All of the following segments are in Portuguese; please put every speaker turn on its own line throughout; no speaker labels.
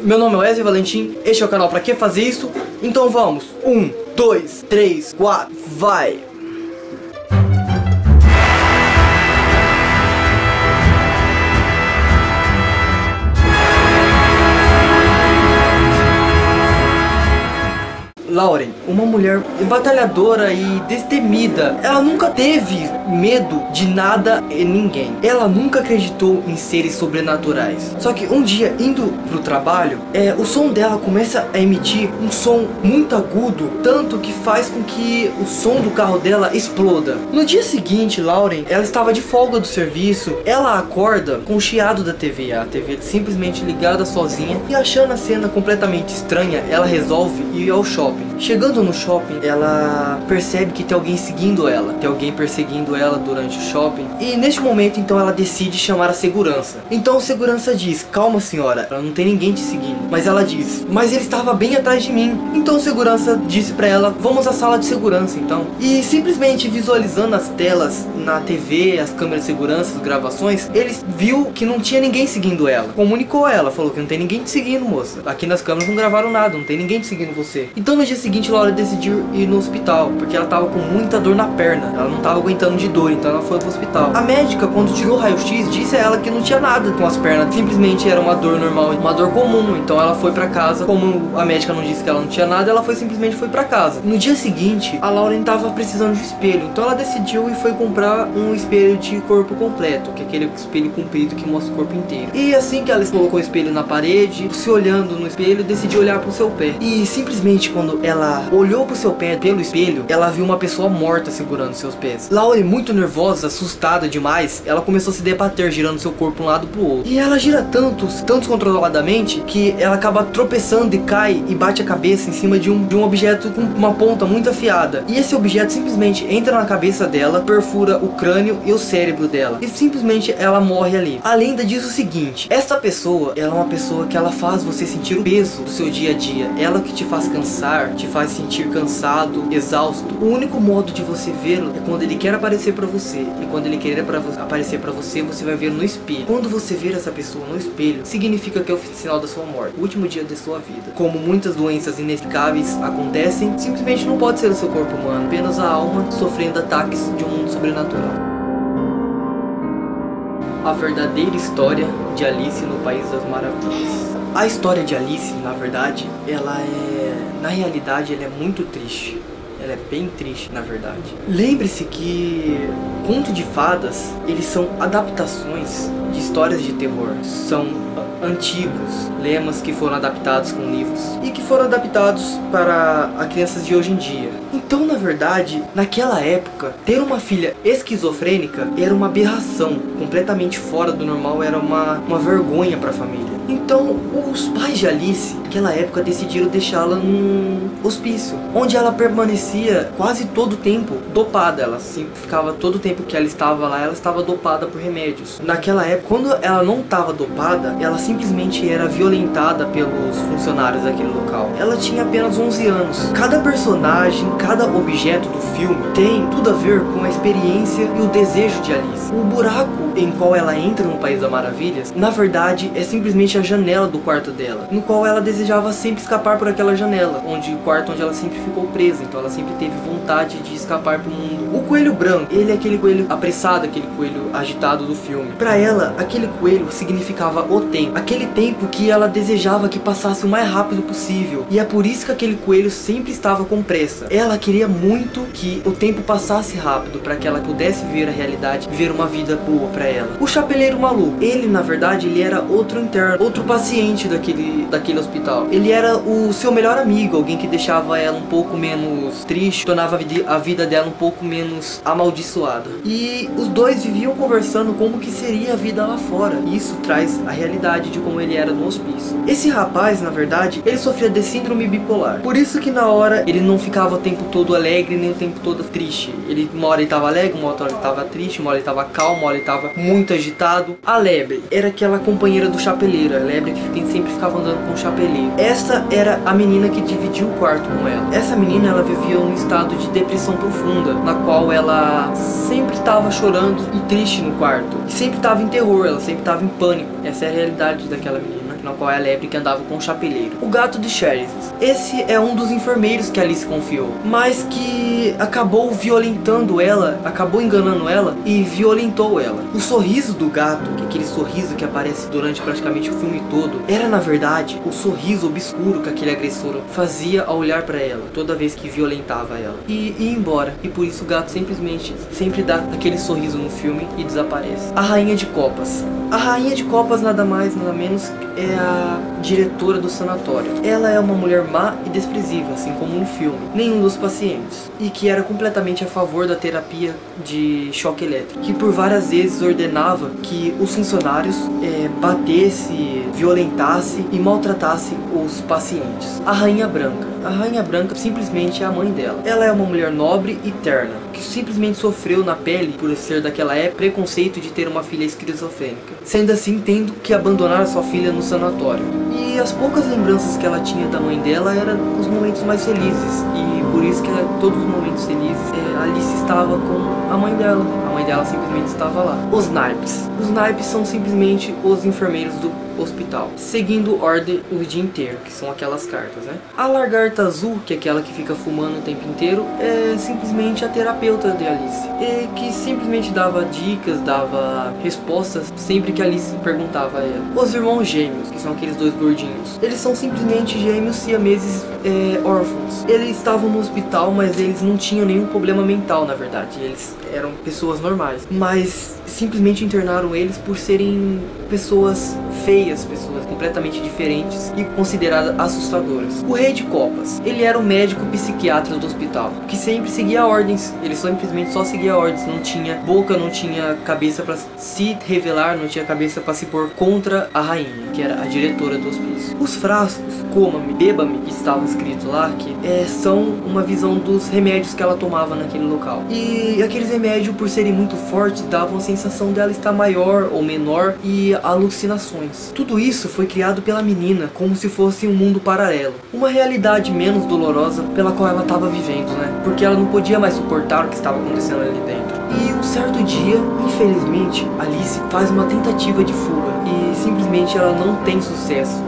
Meu nome é Wesley Valentim, este é o canal Pra Que Fazer Isso? Então vamos, 1, 2, 3, 4, vai! Lauren, uma mulher batalhadora e destemida. Ela nunca teve medo de nada e ninguém. Ela nunca acreditou em seres sobrenaturais. Só que um dia, indo pro trabalho, o som dela começa a emitir um som muito agudo, tanto que faz com que o som do carro dela exploda. No dia seguinte, Lauren, ela estava de folga do serviço. Ela acorda com o chiado da TV. A TV simplesmente ligada sozinha. E achando a cena completamente estranha, ela resolve ir ao shopping. Chegando no shopping, ela percebe que tem alguém seguindo ela. Tem alguém perseguindo ela durante o shopping. E neste momento, então, ela decide chamar a segurança. Então o segurança diz: calma, senhora, ela não tem ninguém te seguindo. Mas ela diz: mas ele estava bem atrás de mim. Então o segurança disse pra ela: vamos à sala de segurança, então. E simplesmente visualizando as telas na TV, as câmeras de segurança, as gravações, ele viu que não tinha ninguém seguindo ela. Comunicou a ela, falou que não tem ninguém te seguindo, moça. Aqui nas câmeras não gravaram nada, não tem ninguém te seguindo você. Então no dia seguinte, Laura decidiu ir no hospital, porque ela tava com muita dor na perna. Ela não tava aguentando de dor, então ela foi pro hospital. A médica, quando tirou o raio-x, disse a ela que não tinha nada com as pernas, simplesmente era uma dor normal, uma dor comum. Então ela foi pra casa. Como a médica não disse que ela não tinha nada, ela simplesmente foi pra casa. No dia seguinte, a Lauren tava precisando de espelho, então ela decidiu e foi comprar um espelho de corpo completo, que é aquele espelho comprido que mostra o corpo inteiro. E assim que ela colocou o espelho na parede, se olhando no espelho, decidiu olhar pro seu pé. E simplesmente quando ela olhou pro seu pé pelo espelho, ela viu uma pessoa morta segurando seus pés. Lauren, muito nervosa, assustada demais, ela começou a se debater, girando seu corpo de um lado pro outro. E ela gira tanto descontroladamente, que ela acaba tropeçando e cai e bate a cabeça em cima de um objeto com uma ponta muito afiada. E esse objeto simplesmente entra na cabeça dela, perfura o crânio e o cérebro dela. E simplesmente ela morre ali. A lenda diz o seguinte: essa pessoa, ela é uma pessoa que ela faz você sentir o peso do seu dia a dia. Ela que te faz cansar, te faz sentir cansado, exausto. O único modo de você vê-lo é quando ele quer aparecer pra você. E quando ele quer aparecer pra você, você vai ver no espelho. Quando você ver essa pessoa no espelho, significa que é o sinal da sua morte, o último dia da sua vida. Como muitas doenças inexplicáveis acontecem, simplesmente não pode ser o seu corpo humano, apenas a alma sofrendo ataques de um mundo sobrenatural. A verdadeira história de Alice no País das Maravilhas. A história de Alice, na verdade, na realidade, ela é muito triste. Ela é bem triste, na verdade. Lembre-se que conto de fadas, eles são adaptações de histórias de terror. São antigos lemas que foram adaptados com livros e que foram adaptados para as crianças de hoje em dia. Então, na verdade, naquela época, ter uma filha esquizofrênica era uma aberração, completamente fora do normal, era uma vergonha para a família. Então, os pais de Alice, naquela época, decidiram deixá-la num hospício, onde ela permanecia quase todo o tempo dopada. Ela ficava todo o tempo que ela estava lá, ela estava dopada por remédios. Naquela época, quando ela não estava dopada, ela simplesmente era violentada pelos funcionários daquele local. Ela tinha apenas 11 anos. Cada personagem, cada objeto do filme tem tudo a ver com a experiência e o desejo de Alice. O buraco em qual ela entra no País das Maravilhas, na verdade, é simplesmente a janela do quarto dela, no qual ela desejava sempre escapar por aquela janela, o quarto onde ela sempre ficou presa. Então ela sempre teve vontade de escapar pro mundo. O coelho branco, ele é aquele coelho apressado, aquele coelho agitado do filme. Pra ela, aquele coelho significava o tempo, aquele tempo que ela desejava que passasse o mais rápido possível. E é por isso que aquele coelho sempre estava com pressa. Ela queria muito que o tempo passasse rápido, para que ela pudesse ver a realidade, viver uma vida boa pra ela. O chapeleiro maluco, ele na verdade, ele era outro interno, outro paciente daquele hospital. Ele era o seu melhor amigo, alguém que deixava ela um pouco menos triste, tornava a vida dela um pouco menos amaldiçoada. E os dois viviam conversando como que seria a vida lá fora. E isso traz a realidade de como ele era no hospício. Esse rapaz, na verdade, ele sofria de síndrome bipolar. Por isso que na hora ele não ficava o tempo todo alegre, nem o tempo todo triste. Uma hora ele estava alegre, uma hora ele estava triste, uma hora ele estava calmo, uma hora ele estava muito agitado. A Lebre era aquela companheira do chapeleiro. A Lebre que sempre ficava andando com o chapeleiro. Essa era a menina que dividia o quarto com ela. Essa menina, ela vivia um estado de depressão profunda, na qual ela sempre estava chorando e triste no quarto. E sempre estava em terror, ela sempre estava em pânico. Essa é a realidade daquela menina. na qual é a lebre que andava com o chapeleiro. O gato de Sheridan. Esse é um dos enfermeiros que Alice confiou, mas que acabou violentando ela, acabou enganando ela e violentou ela. O sorriso do gato, que é aquele sorriso que aparece durante praticamente o filme todo, era na verdade o sorriso obscuro que aquele agressor fazia ao olhar pra ela, toda vez que violentava ela. E ia embora. E por isso o gato simplesmente sempre dá aquele sorriso no filme e desaparece. A Rainha de Copas. A Rainha de Copas nada mais, nada menos é a diretora do sanatório. Ela é uma mulher má e desprezível, assim como no filme. Nenhum dos pacientes. E que era completamente a favor da terapia de choque elétrico. Que por várias vezes ordenava que os funcionários batesse, violentasse e maltratasse os pacientes. A Rainha Branca. A Rainha Branca simplesmente é a mãe dela. Ela é uma mulher nobre e terna, que simplesmente sofreu na pele, por ser daquela época, preconceito de ter uma filha esquizofrênica. Sendo assim, tendo que abandonar a sua filha no sanatório. E as poucas lembranças que ela tinha da mãe dela eram os momentos mais felizes. E por isso que todos os momentos felizes, Alice estava com a mãe dela. A mãe dela simplesmente estava lá. Os naipes. Os naipes são simplesmente os enfermeiros do hospital, seguindo ordem o dia inteiro, que são aquelas cartas, né? A lagarta azul, que é aquela que fica fumando o tempo inteiro, é simplesmente a terapeuta de Alice, e que simplesmente dava dicas, dava respostas sempre que Alice perguntava a ela. Os irmãos gêmeos, que são aqueles dois gordinhos, eles são simplesmente gêmeos siameses órfãos. Eles estavam no hospital, mas eles não tinham nenhum problema mental, na verdade. Eles eram pessoas normais, mas simplesmente internaram eles por serem pessoas feias, pessoas completamente diferentes e consideradas assustadoras. O Rei de Copas, ele era o médico psiquiatra do hospital, que sempre seguia ordens. Ele simplesmente só seguia ordens, não tinha boca, não tinha cabeça para se revelar, não tinha cabeça para se pôr contra a rainha, que era a diretora do hospício. Os frascos, coma-me, beba-me, que estava escrito lá, que são uma visão dos remédios que ela tomava naquele local. E aqueles remédios, por serem muito fortes, davam a sensação dela estar maior ou menor e alucinações. Tudo isso foi criado pela menina como se fosse um mundo paralelo, uma realidade menos dolorosa pela qual ela estava vivendo, né? Porque ela não podia mais suportar o que estava acontecendo ali dentro. E um certo dia, infelizmente, Alice faz uma tentativa de fuga e simplesmente ela não tem sucesso.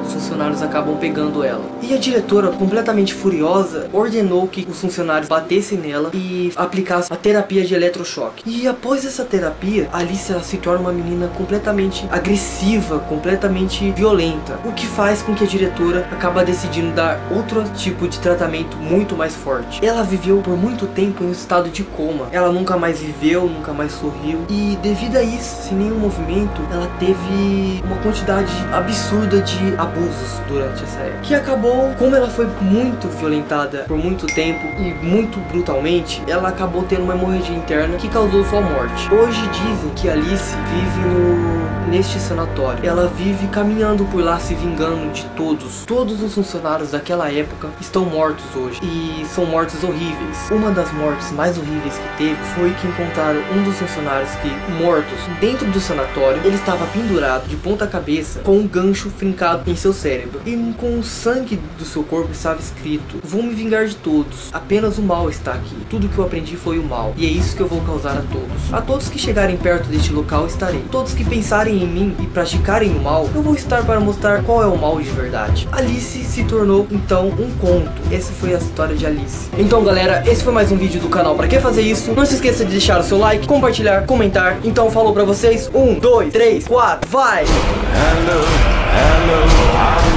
Os funcionários acabam pegando ela. E a diretora, completamente furiosa, ordenou que os funcionários batessem nela e aplicassem a terapia de eletrochoque. E após essa terapia, Alice ela se torna uma menina completamente agressiva, completamente violenta. O que faz com que a diretora acaba decidindo dar outro tipo de tratamento muito mais forte. Ela viveu por muito tempo em um estado de coma. Ela nunca mais viveu, nunca mais sorriu. E devido a isso, sem nenhum movimento, ela teve uma quantidade absurda de abusos durante essa época, que acabou, como ela foi muito violentada por muito tempo e muito brutalmente, ela acabou tendo uma hemorragia interna que causou sua morte. Hoje dizem que Alice vive neste sanatório. Ela vive caminhando por lá, se vingando de todos os funcionários daquela época estão mortos hoje, e são mortes horríveis. Uma das mortes mais horríveis que teve foi que encontraram um dos funcionários que, mortos dentro do sanatório, ele estava pendurado de ponta cabeça com um gancho fincado em seu cérebro, e com o sangue do seu corpo estava escrito: vou me vingar de todos, apenas o mal está aqui, tudo que eu aprendi foi o mal, e é isso que eu vou causar a todos que chegarem perto deste local estarei, todos que pensarem em mim e praticarem o mal, eu vou estar para mostrar qual é o mal de verdade. Alice se tornou então um conto. Essa foi a história de Alice. Então galera, esse foi mais um vídeo do canal Pra Que Fazer Isso. Não se esqueça de deixar o seu like, compartilhar, comentar. Então falou pra vocês, 1, 2, 3, 4, vai!
Hello, hello,